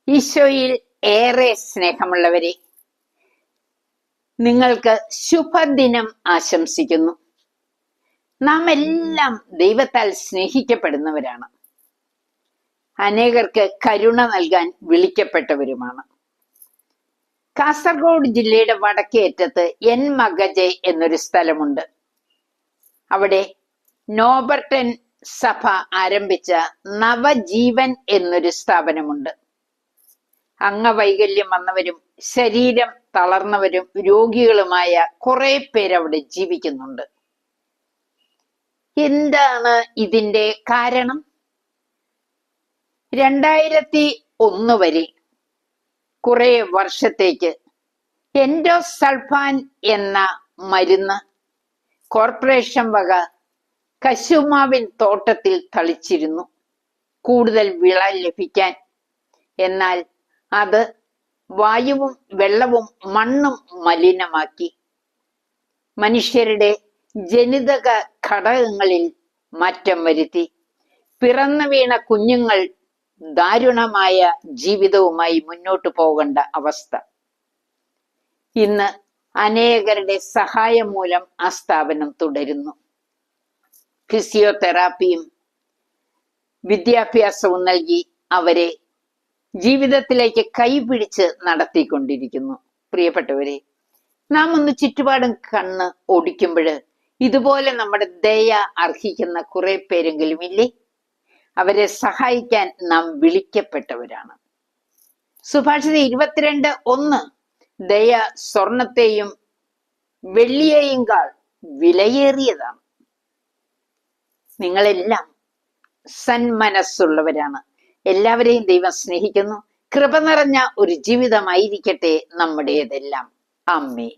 ഈശോയിൽ ഏറെ സ്നേഹമുള്ളവരെ, നിങ്ങൾക്ക് ശുഭദിനം ആശംസിക്കുന്നു. നാം എല്ലാം ദൈവത്താൽ സ്നേഹിക്കപ്പെടുന്നവരാണ്. അനേകർക്ക് കരുണ നൽകാൻ വിളിക്കപ്പെട്ടവരുമാണ്. കാസർഗോഡ് ജില്ലയുടെ വടക്കേ അറ്റത്ത് എൻ മഗജെ എന്നൊരു സ്ഥലമുണ്ട്. അവിടെ നോബർട്ടൻ സഭ ആരംഭിച്ച നവജീവൻ എന്നൊരു സ്ഥാപനമുണ്ട്. അംഗവൈകല്യം വന്നവരും ശരീരം തളർന്നവരും രോഗികളുമായ കുറെ പേര് അവിടെ ജീവിക്കുന്നുണ്ട്. എന്താണ് ഇതിന്റെ കാരണം? 2001 വരെ കുറെ വർഷത്തേക്ക് എൻഡോസൾഫാൻ എന്ന മരുന്ന് കോർപ്പറേഷൻ വക കശുമാവിൻ തോട്ടത്തിൽ തളിച്ചിരുന്നു, കൂടുതൽ വിള ലഭിക്കാൻ. എന്നാൽ അത് വായുവും വെള്ളവും മണ്ണും മലിനമാക്കി. മനുഷ്യരുടെ ജനിതക ഘടകങ്ങളിൽ മാറ്റം വരുത്തി. പിറന്നു വീണ കുഞ്ഞുങ്ങൾ ദാരുണമായ ജീവിതവുമായി മുന്നോട്ട് പോകേണ്ട അവസ്ഥ. ഇന്ന് അനേകരുടെ സഹായം മൂലം ആ സ്ഥാപനം തുടരുന്നു. ഫിസിയോതെറാപ്പിയും വിദ്യാഭ്യാസവും നൽകി അവരെ ജീവിതത്തിലേക്ക് കൈപിടിച്ച് നടത്തിക്കൊണ്ടിരിക്കുന്നു. പ്രിയപ്പെട്ടവരെ, നാം ഒന്ന് ചുറ്റുപാടും കണ്ണ് ഓടിക്കുമ്പോൾ ഇതുപോലെ നമ്മുടെ ദയ അർഹിക്കുന്ന കുറെ പേരെങ്കിലും ഇല്ലേ? അവരെ സഹായിക്കാൻ നാം വിളിക്കപ്പെട്ടവരാണ്. സുഭാഷിതം 22:1, ദയ സ്വർണത്തെയും വെള്ളിയെയും കാൾ വിലയേറിയതാണ്. നിങ്ങളെല്ലാം സന്മനസ്സുള്ളവരാണ്. എല്ലാവരെയും ദൈവം സ്നേഹിക്കുന്നു. കൃപ നിറഞ്ഞ ഒരു ജീവിതമായിരിക്കട്ടെ നമ്മുടേതെല്ലാം. ആമേൻ.